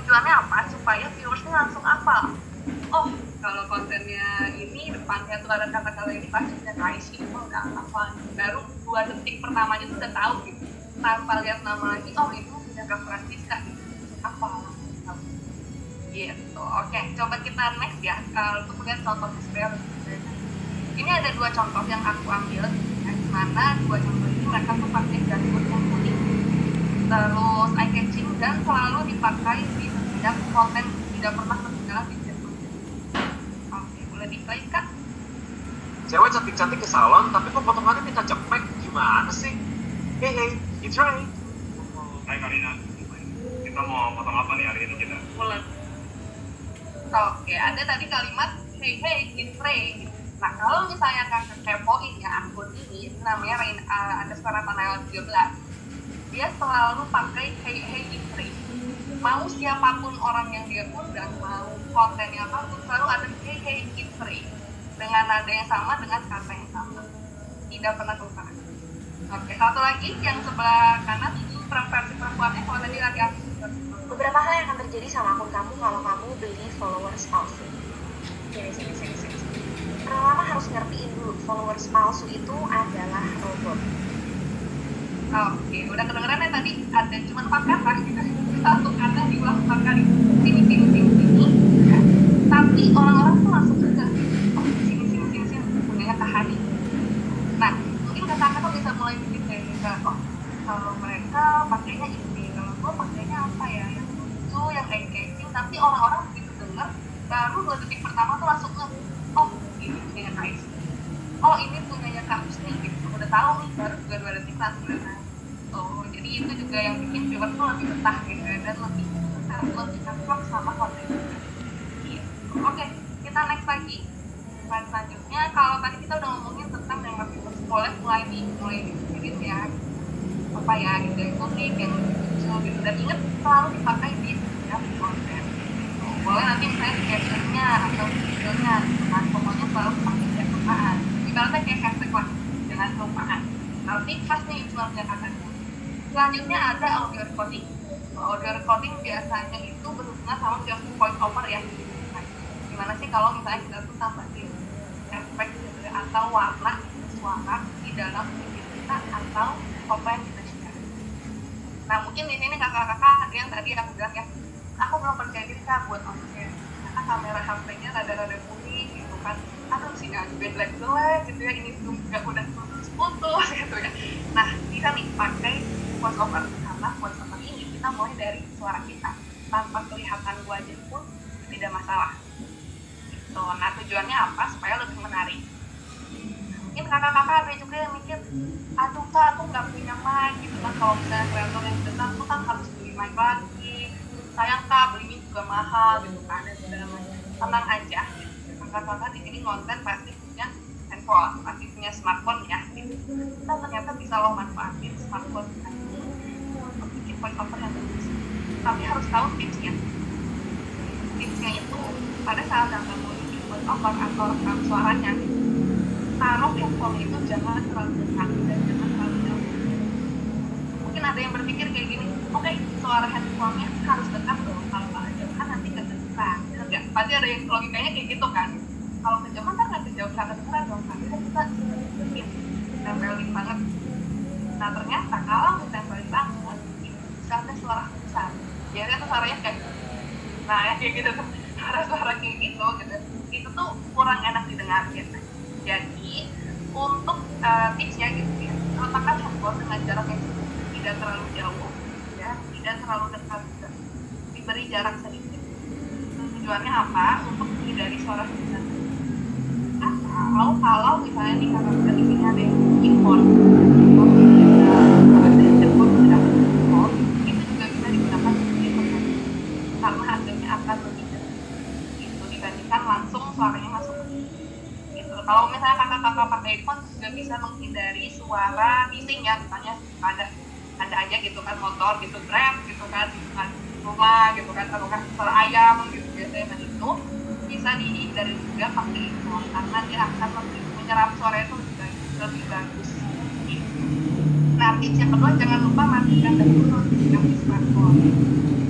tujuannya apa? Supaya viewersnya langsung hafal. Oh, kalau kontennya ini depannya tuh ada kata-kata ini pasti udah nice gitu, udah hafal. Baru 2 detik pertamanya tuh udah tahu gitu. Tanpa lihat nama lagi, oh itu punya Kak Francisca gitu. Hafal. Gitu. Oke, coba kita next ya. Untuk lihat contoh supaya lebih mudah. Ini ada 2 contoh yang aku ambil, ya, mana 2 contoh ini mereka tuh pakai jargon yang unik, terus eye catching dan selalu dipakai di setiap konten, tidak pernah ketinggalan di jargon. Oke, boleh di-play Kak? Cewek cantik-cantik ke salon, tapi kok potongannya minta cepek? Gimana sih? Hey, it's right. Hai Karina, kita mau potong apa nih hari ini kita? Mulai. Oke, ada tadi kalimat hey, it's Ray. Nah, kalau misalnya kakak kepoin ya akun ini namanya _Nathanael 13. Dia selalu pakai hey, it's Ray. Mau siapapun orang yang dia undang, mau kontennya apapun, selalu ada hey, it's Ray. Dengan nada yang sama, dengan kata yang sama. Tidak pernah lupa. Oke, satu lagi yang sebelah kanan ini versi perempuannya, kalau tadi laki-laki. Beberapa hal yang akan terjadi sama akun kamu kalau kamu beli followers palsu. Sini. Pertama harus ngertiin dulu, followers palsu itu adalah robot. Oke, udah kedengeran ya tadi ada cuma 4 kata gitu. Satu kata diulang 4 kali. Sini. Ya. Tapi orang-orang tuh langsung juga. Oh, sini. Punyanya Kak Hani. Nah, mungkin kata-kata bisa mulai bikin kayak gitu. Oh, kalau mereka pakainya ini, kalau gue pakainya apa ya? Yang lucu, yang engaging. Tapi orang-orang begitu denger, baru 2 detik pertama tuh langsung oh, ini punyanya Kak Is. Oh, ini punyanya Kak Husni gitu. Udah tahu nih, baru juga 2 detik langsung udah tahu. Oh, jadi itu juga yang bikin viewer tuh lebih betah gitu ya, dan lebih cocok sama konten juga. Gitu. Oke, kita next lagi. Slide selanjutnya, kalau tadi kita udah ngomongin tentang yang viewers, boleh mulai dipikirin ya. Apa ya, gitu yang unik, yang lucu gitu. Dan ingat, selalu dipakai di setiap konten. Boleh nanti misalnya di captionnya atau videonya, nah pokoknya selalu pakai setiap kelupaan. Ibaratnya kayak hashtag lah, jangan kelupaan. Nanti pas nih cuma punya katanya. Selanjutnya ada audio recording. Audio recording biasanya itu berhubungan sama voice over ya. Nah, gimana sih kalau misalnya kita tuh tambahin efek gitu ya, atau warna suara di dalam video kita atau apa yang kita share. Nah, mungkin di sini kakak-kakak ada yang tadi aku bilang ya, aku belum percaya diri Kak buat on-cam karena kamera HP-nya rada-rada kuning gitu kan. Aduh, sini juga jelek-jelek gitu ya, ini juga udah putus gitu ya. Nah, bisa nih pakai voice over, karena voice over ini kita mulai dari suara kita tanpa kelihatan wajah pun tidak masalah gitu. Nah, tujuannya apa? Supaya lebih menarik. Mungkin kakak-kakak ada juga yang mikir, aduh Kak, aku nggak punya mic gitu kan. Kalau misalnya kreator yang besar tuh kan harus beli mic lagi, sayang Kak, belinya juga mahal gitu kan, dan segala macam. Tenang aja gitu. Kakak-kakak di sini konten pasti punya handphone, pasti punya smartphone ya gitu. Kita ternyata bisa loh manfaatin smartphone kita ini untuk bikin voice over yang bagus. Tapi harus tahu tipsnya. Tipsnya itu pada saat kamu bikin voice over atau rekam suaranya, taruh handphone itu jangan terlalu dekat dan jangan terlalu jauh. Mungkin ada yang berpikir kayak gini, oke, suara handphonenya harus dekat dong, kalau nggak jauhan nanti nggak kedengeran. Enggak, pasti ada yang logikanya kayak gitu kan. Kalau kejauhan kan nggak kejauhan kedengeran dong, tapi kan kita tempelin banget. Nah, ternyata kalau ditempelin banget, itu bisa ada suara besar. Jadi itu suaranya kayak, nah ya kayak gitu tuh, suara kayak gitu. Itu tuh kurang enak didengar gitu. Jadi untuk tipsnya gitu ya, letakkan handphone dengan jarak yang tidak terlalu jauh, ya, tidak terlalu dekat juga. Diberi jarak sedikit. Tujuannya apa? Untuk menghindari suara besar. Atau kalau misalnya nih karena udah di sini ada yang import, ada handphone sudah import, itu juga bisa digunakan sebagai pengganti karena hasilnya akan lebih jelas. Itu dibandingkan langsung suaranya masuk. Kalau misalnya kakak-kakak pakai earphone juga bisa menghindari suara bising ya, misalnya ada aja gitu kan motor gitu, grab gitu kan rumah gitu kan, atau kan suara ayam gitu biasanya. Nah, itu bisa dihindari juga pakai earphone karena dia akan lebih menyerap suara itu lebih bagus gitu. Nah, tips yang kedua, jangan lupa matikan dahulu notifikasi smartphone.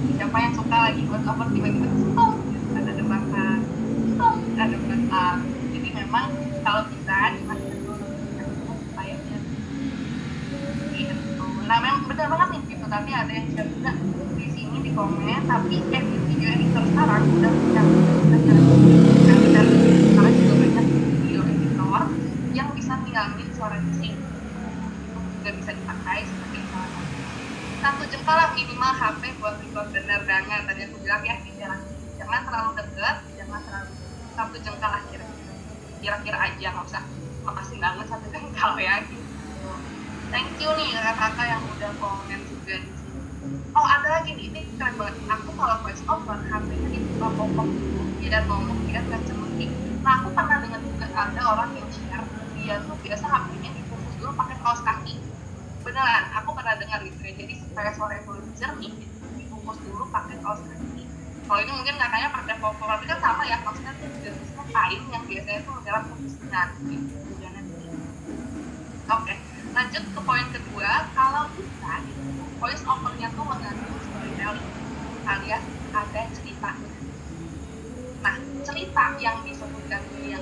Tidak siapa yang suka lagi voice over tiba-tiba stop gitu, ada debakan stop ada debakan. Jadi memang kalau kita dimaksud kayaknya gitu. Nah memang benar banget nih gitu, tapi ada yang share juga di sini di komen, tapi video editor sekarang udah benar sekarang juga banyak video editor yang bisa ngilangin suara bising, itu juga bisa dipakai sebagai salah satu jengkal lah minimal HP buat record. Bener banget tadi aku bilang ya, jangan terlalu dekat, jangan terlalu, 1 jengkal lah kira-kira aja, nggak usah makasih banget 1 jengkal ya gitu. Thank you nih kakak yang udah komen juga di sini. Oh ada lagi nih, ini keren banget. Aku kalau voice over HP-nya dibuka pop-up dulu, dia dan ngomong dia nggak cemetik. Nah aku pernah dengar juga ada orang yang share dia tuh biasa HP-nya dibungkus dulu pakai kaos kaki. Beneran, aku pernah dengar gitu ya. Jadi supaya suara itu lebih jernih, dibungkus dulu pakai kaos kaki. Kalau ini mungkin kakaknya pakai pop-up, tapi kan sama ya, maksudnya itu jenisnya kain yang biasanya tuh dalam kebisingan gitu. Oke. Lanjut ke poin kedua, kalau bisa voice over-nya tuh mengandung storytelling alias ada cerita. Nah, cerita yang disebutkan yang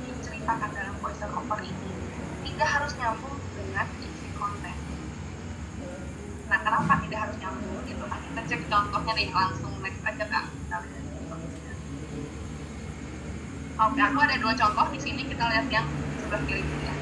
diceritakan dalam voice over ini tidak harus nyambung dengan isi konten. Nah, kenapa tidak harus nyambung gitu? Nah, kita cek contohnya nih, langsung next aja Kak. Kita lihat contohnya. Oke, aku ada 2 contoh di sini, kita lihat yang sebelah kiri dulu ya.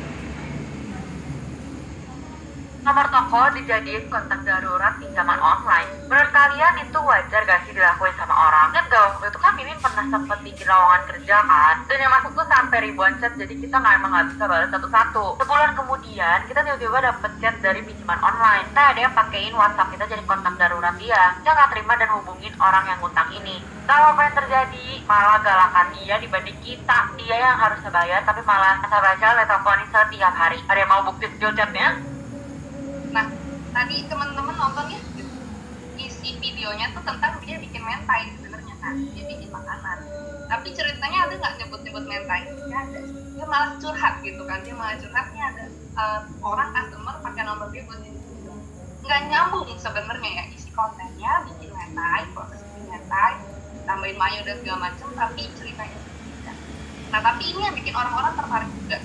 Nomor toko dijadiin kontak darurat pinjaman online. Menurut kalian itu wajar gak sih dilakuin sama orang? Ingat gak waktu itu kan Mimin pernah sempet bikin lowongan kerja kan? Dan yang masuk tuh sampai ribuan chat, jadi kita emang gak bisa balas satu-satu. Sebulan kemudian kita tiba-tiba dapet chat dari pinjaman online. Nah ada yang pakein WhatsApp kita jadi kontak darurat dia. Dia gak terima dan hubungin orang yang ngutang ini. Kalau apa yang terjadi? Malah galakan dia dibanding kita. Dia yang harusnya bayar tapi malah baca teleponin setiap hari. Ada yang mau bukti video chatnya? Nah, tadi teman-teman nonton ya, isi videonya tuh tentang dia bikin mentai sebenarnya kan, dia bikin makanan. Tapi ceritanya ada nggak nyebut-nyebut mentai? Nggak ada. Dia malah curhat gitu kan, dia malah curhatnya ada orang customer pakai nomor dia buat ini. Nggak nyambung sebenarnya ya isi kontennya, bikin mentai, proses bikin mentai, tambahin mayo dan segala macam, tapi ceritanya tidak. Nah, tapi ini yang bikin orang-orang tertarik juga.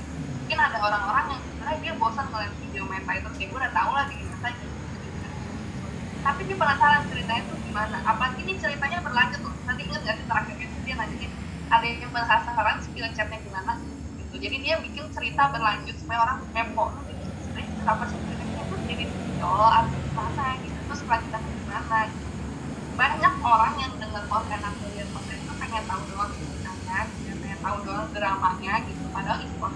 Mungkin ada orang-orang yang sebenarnya dia bosan ngeliat video mentai terus, ya gue udah tau lah bikin mentai gitu. Tapi dia penasaran ceritanya tuh gimana, apalagi ini ceritanya berlanjut tuh. Nanti inget gak sih terakhirnya tuh dia nanyain ada yang penasaran skill chatnya gimana gitu. Jadi dia bikin cerita berlanjut supaya orang kepo, sebenarnya kenapa sih ceritanya tuh jadi video atau gimana gitu, terus kelanjutannya gimana gitu. Banyak orang yang dengar konten aku lihat konten itu pengen tahu doang ceritanya, pengen tahu doang dramanya gitu, padahal isi